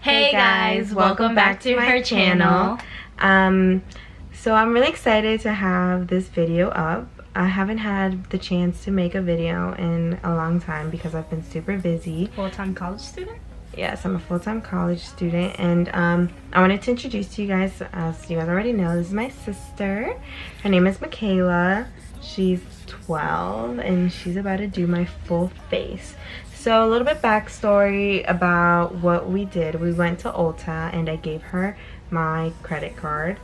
Hey guys, welcome back to her channel. So I'm really excited to have this video up. I haven't had the chance to make a video in a long time because I've been super busy. Full-time college student? Yes, I'm a full-time college student, and I wanted to introduce to you guys, as you guys already know, this is my sister. Her name is Michaela. She's 12 and she's about to do my full face. So a little bit backstory about what we did. We went to Ulta and I gave her my credit card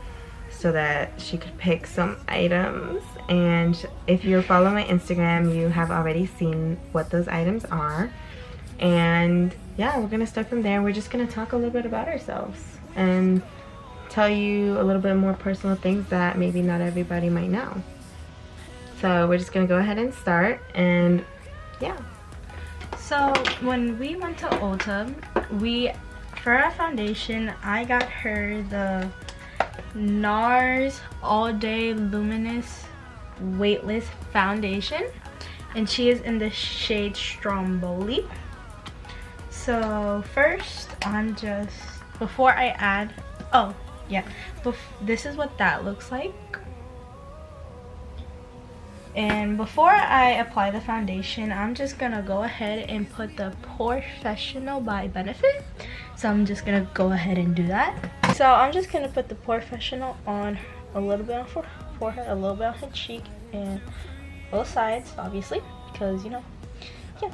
so that she could pick some items, and if you're following my Instagram, you have already seen what those items are. And yeah, we're gonna start from there. We're just gonna talk a little bit about ourselves and tell you a little bit more personal things that maybe not everybody might know. So we're just gonna go ahead and start, and yeah. So when we went to Ulta, for our foundation, I got her the NARS All Day Luminous Weightless Foundation, and she is in the shade Stromboli. So first, before I add, this is what that looks like. And before I apply the foundation, I'm just gonna go ahead and put the Professional by Benefit. So I'm just gonna go ahead and do that. So I'm just gonna put the Professional on a little bit on her forehead, a little bit on her cheek, and both sides, obviously, because you know, yeah.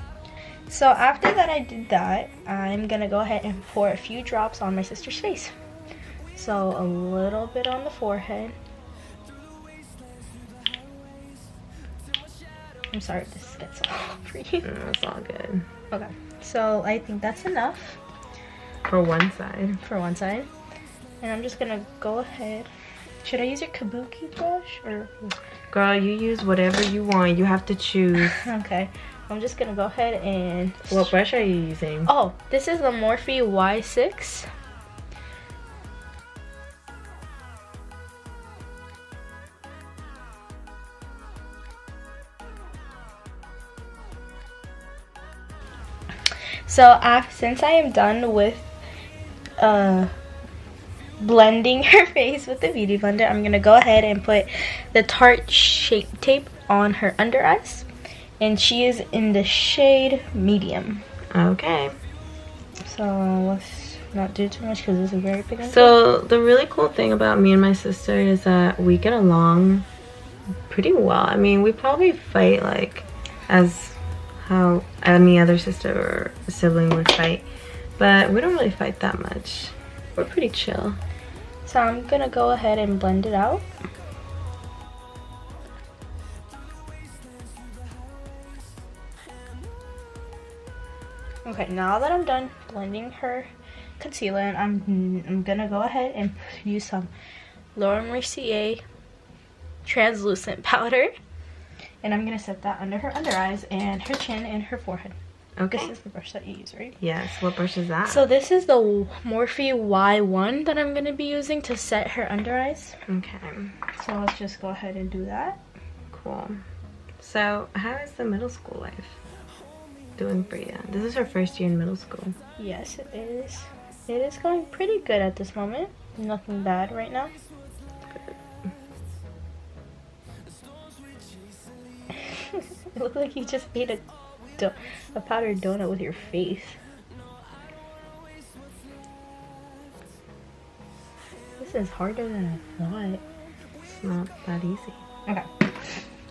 So after that I did that, I'm gonna go ahead and pour a few drops on my sister's face. So a little bit on the forehead. I'm sorry if this gets all for you. No, it's all good. Okay, so I think that's enough. For one side. For one side. And I'm just gonna go ahead. Should I use your kabuki brush or? Girl, you use whatever you want. You have to choose. Okay, I'm just gonna go ahead and. What brush are you using? Oh, this is the Morphe Y6. So since I am done with blending her face with the Beauty Blender, I'm gonna go ahead and put the Tarte Shape Tape on her under eyes, and she is in the shade Medium. Okay. So let's not do too much because this is very big. So the really cool thing about me and my sister is that we get along pretty well. I mean, we probably fight like as how any other sister or sibling would fight, but we don't really fight that much. We're pretty chill. So I'm gonna go ahead and blend it out. Okay, now that I'm done blending her concealer, I'm gonna go ahead and use some Laura Mercier translucent powder. And I'm gonna set that under her under eyes and her chin and her forehead. Okay. This is the brush that you use, right? Yes. What brush is that? So this is the Morphe Y1 that I'm gonna be using to set her under eyes. Okay. So let's just go ahead and do that. Cool. So how is the middle school life doing for you? This is her first year in middle school. Yes, it is. It is going pretty good at this moment. Nothing bad right now. It looks like you just ate a powdered donut with your face. This is harder than I thought. It's not that easy. Okay.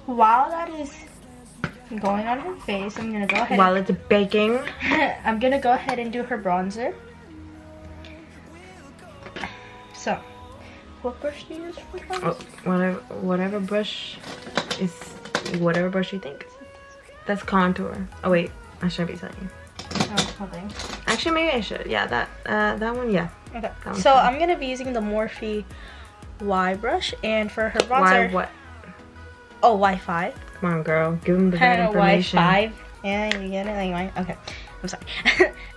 While that is going on her face, I'm gonna go ahead. While it's baking, I'm gonna go ahead and do her bronzer. So, what brush do you use for bronzer? Oh, whatever brush is. Whatever brush you think. That's contour. Oh wait, I shouldn't be telling you. Oh, okay. Actually, maybe I should. Yeah, that one. Yeah. Okay. So fine. I'm gonna be using the Morphe Y brush, and for her bronzer. Y what? Oh, Y5. Come on, girl. Give them the right information. Y5. Yeah, you get it. Anyway, okay. I'm sorry.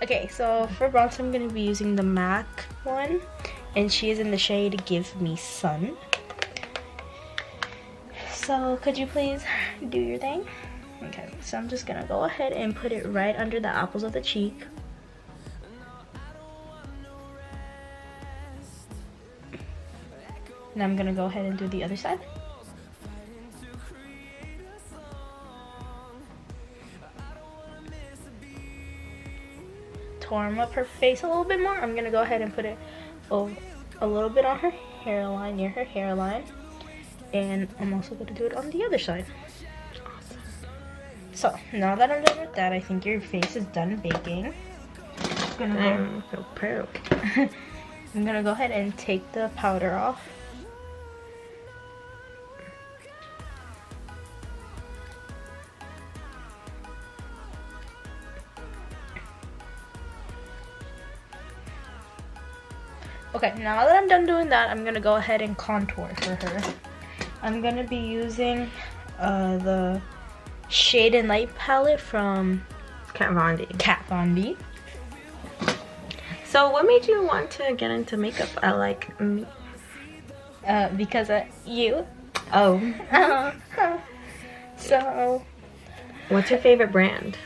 Okay, so for bronzer, I'm gonna be using the MAC one, and she is in the shade Give Me Sun. So could you please do your thing? Okay, so I'm just gonna go ahead and put it right under the apples of the cheek. And I'm gonna go ahead and do the other side. To warm up her face a little bit more, I'm gonna go ahead and put it a little bit on her hairline, near her hairline. And I'm also gonna do it on the other side. So now that I'm done with that, I think your face is done baking. I'm gonna go ahead and take the powder off. Okay, now that I'm done doing that, I'm gonna go ahead and contour for her. I'm gonna be using the Shade and Light palette from Kat Von D. So what made you want to get into makeup? Because of you. Oh. So what's your favorite brand?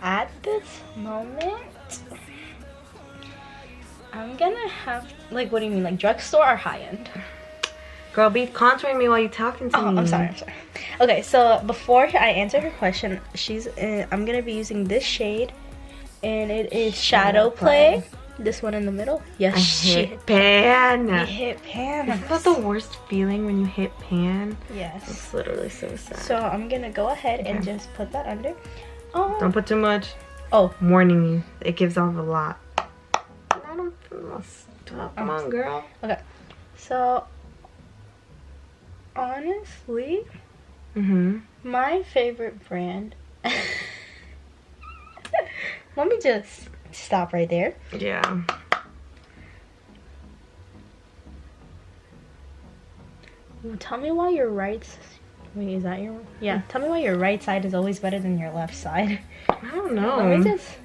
At this moment, I'm gonna have, like, what do you mean, like drugstore or high-end? Girl, be contouring me while you're talking to me. I'm sorry. Okay, so before I answer her question, I'm gonna be using this shade, and it is Shadow Play. This one in the middle. Yes, You hit pan. Isn't that the worst feeling when you hit pan? Yes. It's literally so sad. So I'm gonna go ahead and just put that under. Don't put too much. Oh, I'm warning you. It gives off a lot. Come on, girl. Okay. So honestly, my favorite brand. Let me just stop right there. Yeah. Tell me why your right. Wait, is that your? Yeah. Tell me why your right side is always better than your left side. I don't know. Let me just,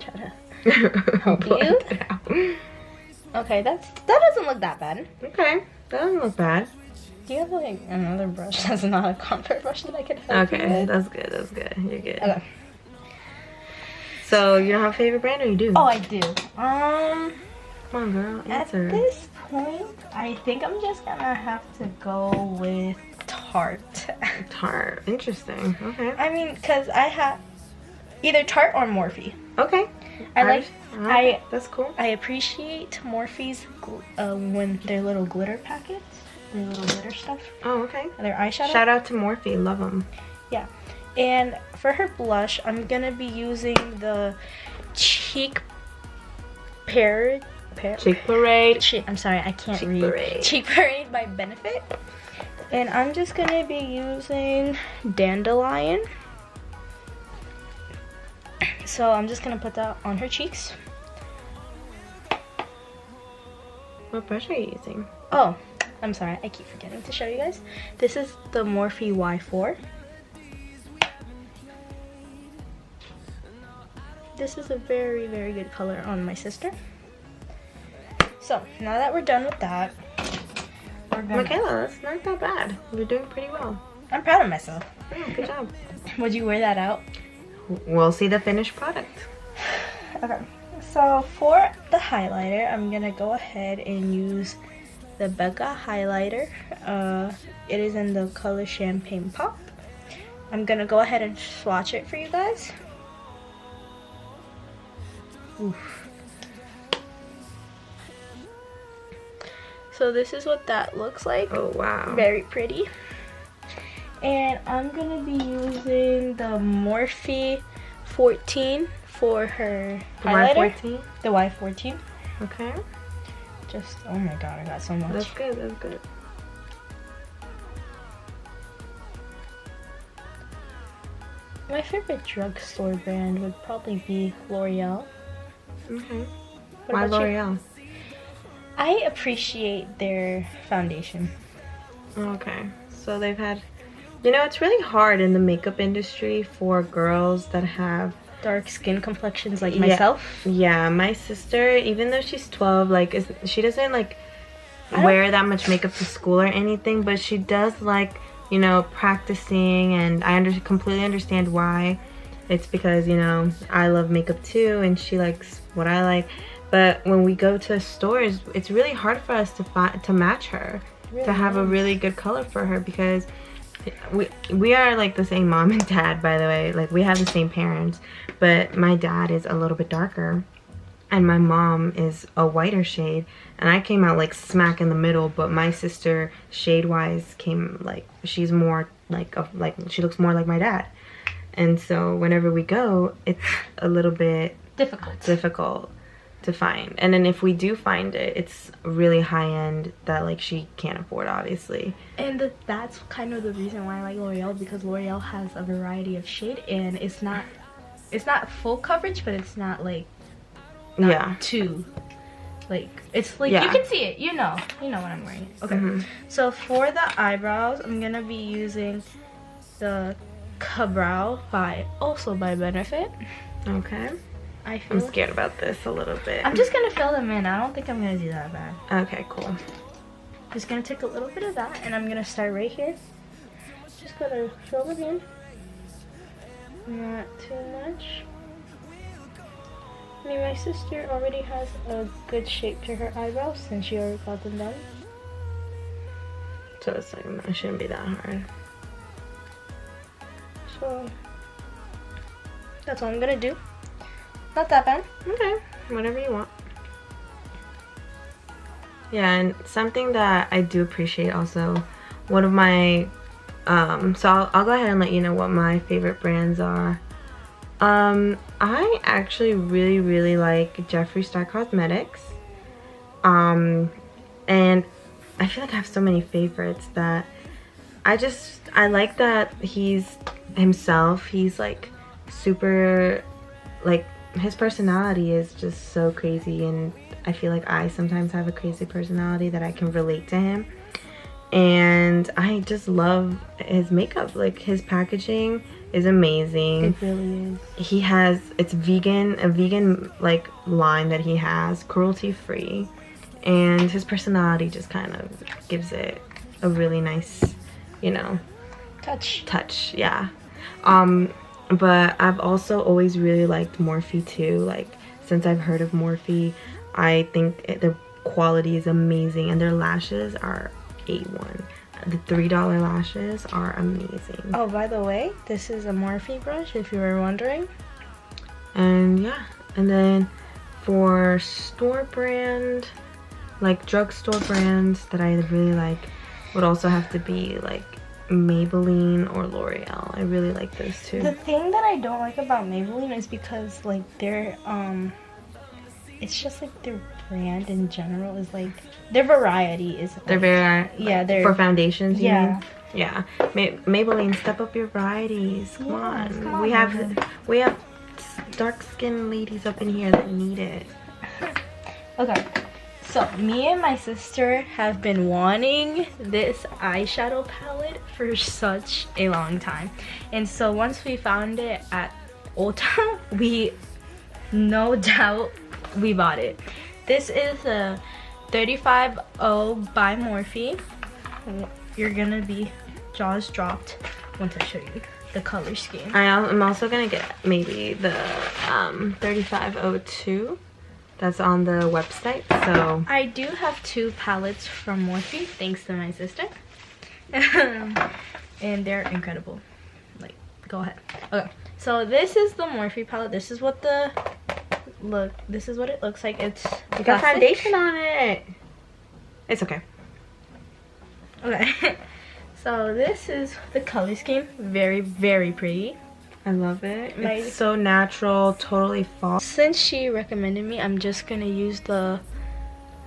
try to help you. Okay, that doesn't look that bad. Okay, that doesn't look bad. Do you have like another brush that's not a contour brush that I could help you with? That's good. That's good. You're good. Okay. So you don't have a favorite brand, or you do? Oh, I do. Come on, girl. Answer. At this point, I think I'm just gonna have to go with Tarte. Tarte. Interesting. Okay. I mean, cause I have either Tarte or Morphe. Okay. That's cool. I appreciate Morphe's when their little glitter packets, their little glitter stuff. Oh, okay. Their eyeshadow. Shout out to Morphe. Love them. Yeah. And for her blush, I'm gonna be using the Cheek Parade. I'm sorry, I can't read. Parade. Cheek Parade by Benefit. And I'm just gonna be using Dandelion. So I'm just gonna put that on her cheeks. What brush are you using? Oh, I'm sorry, I keep forgetting to show you guys. This is the Morphe Y4. This is a very, very good color on my sister. So now that we're done with that, we're gonna... Michaela, that's not that bad. You're doing pretty well. I'm proud of myself. Yeah, good job. Would you wear that out? We'll see the finished product. Okay, so for the highlighter, I'm gonna go ahead and use the Becca highlighter. It is in the color Champagne Pop. I'm gonna go ahead and swatch it for you guys. Oof. So this is what that looks like. Oh, wow. Very pretty. And I'm gonna be using the Morphe 14 for her highlighter. Y14? The Y14. Okay. Just, oh my god, I got so much. That's good, that's good. My favorite drugstore brand would probably be L'Oreal. Okay. What Why about you? L'Oreal? I appreciate their foundation. Okay. So they've had... You know, it's really hard in the makeup industry for girls that have... Dark skin complexions like myself. Yeah, my sister, even though she's 12, like, she doesn't, like, wear that much makeup to school or anything, but she does, like, you know, practicing, and I completely understand why. It's because, you know, I love makeup too, and she likes what I like. But when we go to stores, it's really hard for us to match her, really to have a really good color for her, because we are like the same mom and dad, by the way. Like, we have the same parents, but my dad is a little bit darker and my mom is a whiter shade, and I came out like smack in the middle. But my sister, shade wise, came like, she's more like she looks more like my dad. And so whenever we go, it's a little bit difficult to find. And then if we do find it, it's really high end that like she can't afford, obviously. And that's kind of the reason why I like L'Oreal, because L'Oreal has a variety of shade, and it's not full coverage, but it's not like too like, it's like you can see it, you know what I'm wearing. Okay. So for the eyebrows, I'm gonna be using the Ka-Brow by Benefit. Okay. I'm scared about this a little bit. I'm just gonna fill them in. I don't think I'm gonna do that bad. Okay, cool. Just gonna take a little bit of that, and I'm gonna start right here. Just gonna fill them in. Not too much. I mean, my sister already has a good shape to her eyebrows since she already got them done. So it's like, it shouldn't be that hard. So that's all I'm gonna do. Not that bad. Okay, whatever you want. Yeah, and something that I do appreciate also, one of my so I'll go ahead and let you know what my favorite brands are. I actually really like Jeffree Star Cosmetics, and I feel like I have so many favorites that I like that he's himself. He's like super, like, his personality is just so crazy, and I feel like I sometimes have a crazy personality that I can relate to him. And I just love his makeup. Like, his packaging is amazing. It really is. He has, it's vegan, a vegan like line that he has, cruelty free, and his personality just kind of gives it a really nice, you know, touch. Yeah. But I've also always really liked Morphe too. Like, since I've heard of Morphe, I think the quality is amazing, and their lashes are A1. The $3 lashes are amazing. Oh, by the way, this is a Morphe brush, if you were wondering. And yeah, and then for store brand, like drugstore brands that I really like, would also have to be like Maybelline or L'Oreal. I really like those too. The thing that I don't like about Maybelline is because like their it's just like their brand in general is like, their variety is like, they're very they're for foundations, you mean? Yeah. Maybelline, step up your varieties. Come on. We have dark skinned ladies up in here that need it. Okay, so me and my sister have been wanting this eyeshadow palette for such a long time, and so once we found it at Ulta, we no doubt we bought it. This is a 35O by Morphe. You're gonna be jaws dropped once I show you the color scheme. I'm also gonna get maybe the 3502 that's on the website. So I do have two palettes from Morphe thanks to my sister. And they're incredible. Like, go ahead. Okay, so this is the Morphe palette. This is what this is what it looks like. It's got foundation on it. It's okay. Okay. So this is the color scheme. Very, very pretty. I love it. It's so natural, totally fall. Since she recommended me, I'm just gonna use the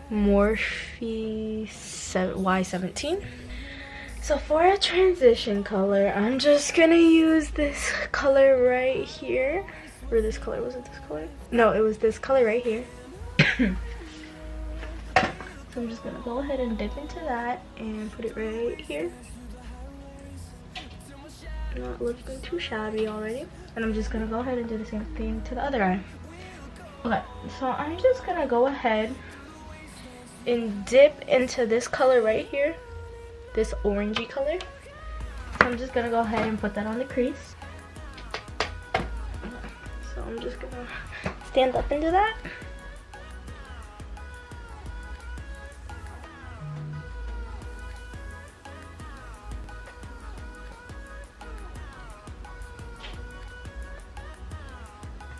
Morphe Y17. So for a transition color, I'm just gonna use this color right here. Or this color, was it this color? No, it was this color right here. So I'm just gonna go ahead and dip into that and put it right here. Not looking too shabby already. And I'm just gonna go ahead and do the same thing to the other eye. Okay, so I'm just gonna go ahead and dip into this color right here. This orangey color. So I'm just gonna go ahead and put that on the crease. So I'm just gonna stand up into that.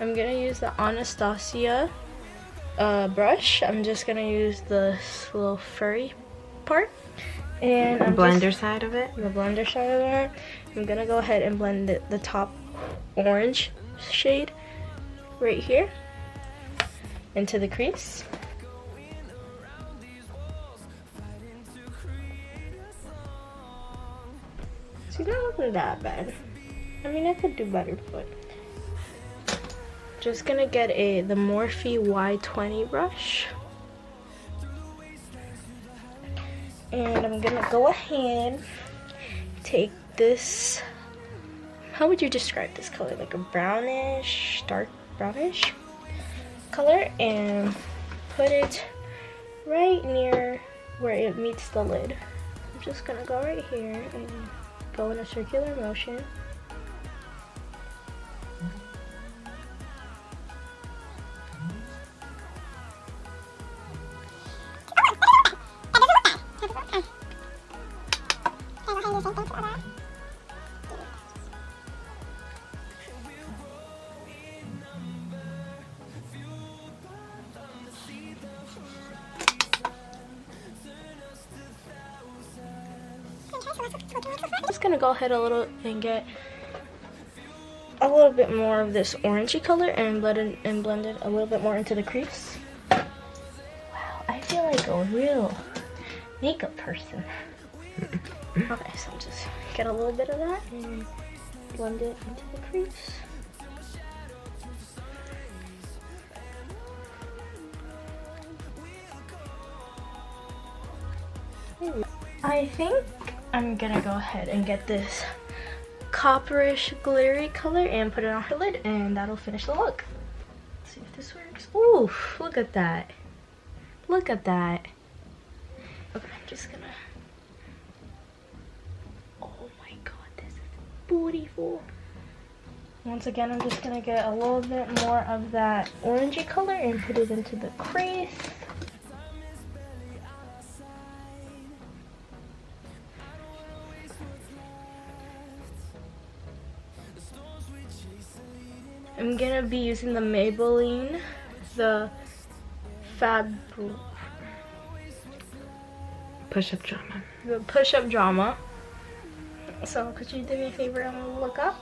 I'm gonna use the Anastasia brush. I'm just gonna use this little furry part. And the blender side of it? The blender side of it. I'm gonna go ahead and blend the top orange shade right here into the crease. See, that wasn't that bad. I mean, I could do better, but just gonna get the Morphe Y20 brush. And I'm gonna go ahead, take this, how would you describe this color? Like a brownish, dark brownish color, and put it right near where it meets the lid. I'm just gonna go right here and go in a circular motion. I'm just gonna go ahead a little and get a little bit more of this orangey color and blend it a little bit more into the crease. Wow, I feel like a real makeup person. Okay, so just get a little bit of that and blend it into the crease. I think I'm gonna go ahead and get this copperish glittery color and put it on her lid, and that'll finish the look. Let's see if this works. Ooh, look at that. Look at that. Okay, I'm just gonna... Oh my god, this is beautiful. Once again, I'm just gonna get a little bit more of that orangey color and put it into the crease. I'm gonna be using the Maybelline, the Push-up drama. The push-up drama. So could you do me a favor and look up?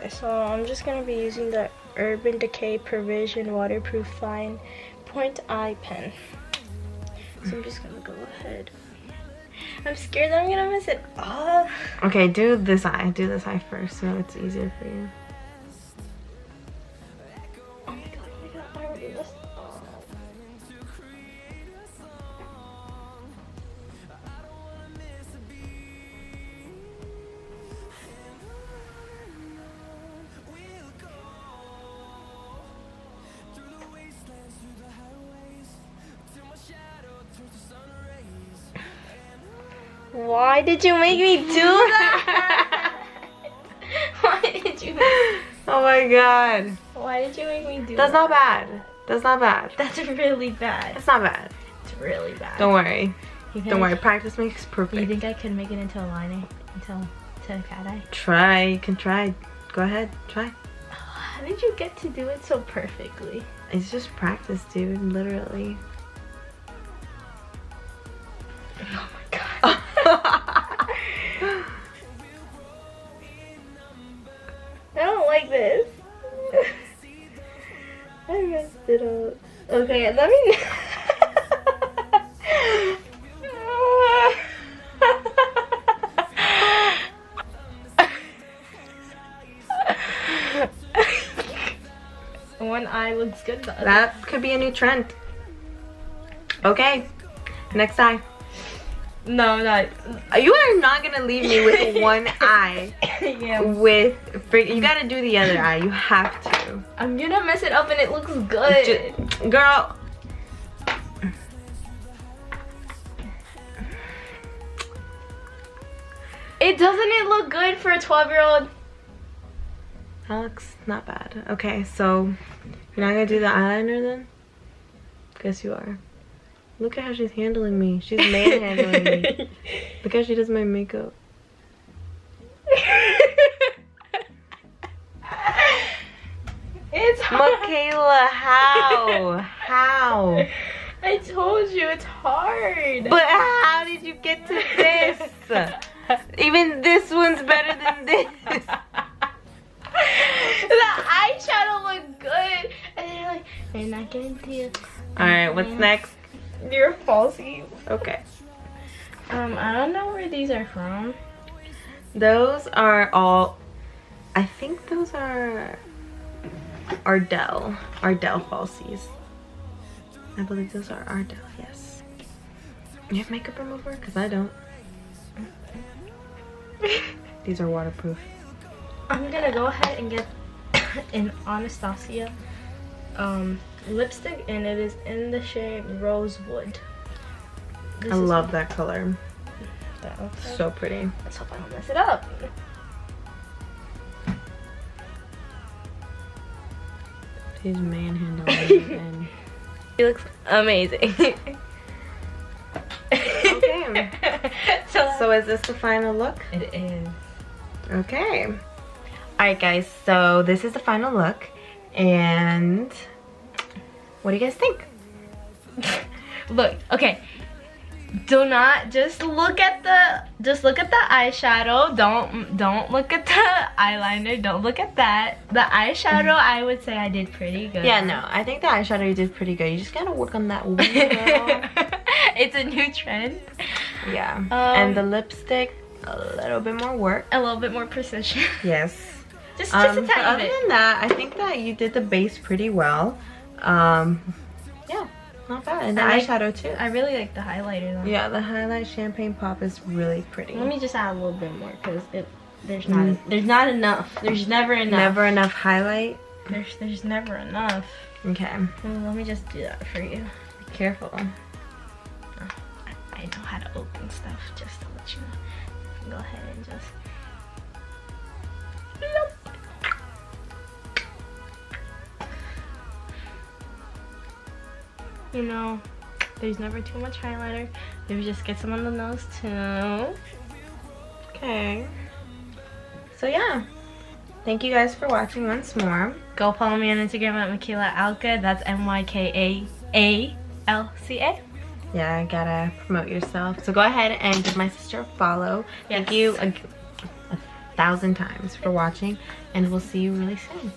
So I'm just going to be using the Urban Decay Provision Waterproof Fine Point Eye Pen. So I'm just going to go ahead. I'm scared that I'm going to mess it up. Okay, do this eye. Do this eye first so it's easier for you. Oh my god, I already messed up. Why did you make me do that? Why did you? Oh my god. Why did you make me do that? That's not bad. That's not bad. That's really bad. It's not bad. It's really bad. Don't worry. Don't worry. Practice makes perfect. You think I could make it into a liner? Into a cat eye? Try. You can try. Go ahead. Try. How did you get to do it so perfectly? It's just practice, dude. Literally. Oh my god. I don't like this. I messed it up. Okay, let me... One eye looks good. That could be a new trend. Okay, next eye. No, I'm not. You are not gonna leave me with one eye. Yeah. You gotta do the other eye. You have to. I'm gonna mess it up and it looks good. Girl. Doesn't it look good for a 12-year-old? That looks not bad. Okay, so you're not gonna do the eyeliner then? Guess you are. Look at how she's handling me. She's manhandling me. Look how she does my makeup. It's hard. Michaela, how? I told you it's hard. But how did you get to this? Even this one's better than this. The eyeshadow looked good. And they're like, we're not gonna do. Alright, what's next? Your falsies. Okay. I don't know where these are from. Those are all, I think those are Ardell falsies. I believe those are Ardell, yes. You have makeup remover? Because I don't. These are waterproof. I'm gonna go ahead and get an Anastasia lipstick, and it is in the shade Rosewood. I love that color. Okay. So pretty. Let's hope I don't mess it up. She's manhandling me and She looks amazing. okay. So is this the final look? It is. Okay. Alright guys, so this is the final look, and what do you guys think? Look, okay. Do not just look at the eyeshadow. Don't look at the eyeliner. Don't look at that. The eyeshadow, I would say I did pretty good. Yeah, no, I think the eyeshadow you did pretty good. You just gotta work on that one, girl. It's a new trend. Yeah. And the lipstick, a little bit more work. A little bit more precision. Yes. Just a tiny bit. Other than that, I think that you did the base pretty well. Yeah, not bad. And the eyeshadow too. I really like the highlighter though. Yeah, the highlight champagne pop is really pretty. Let me just add a little bit more because there's not enough. There's never enough. Never enough highlight. There's never enough. Okay. Let me just do that for you. Be careful. I know how to open stuff, just to let you know. Go ahead and just. You know, there's never too much highlighter. Maybe just get some on the nose too. Okay. So yeah. Thank you guys for watching once more. Go follow me on Instagram at Michaela Alca. That's MYKAALCA. Yeah, I gotta promote yourself. So go ahead and give my sister a follow. Yes. Thank you 1,000 times for watching, and we'll see you really soon.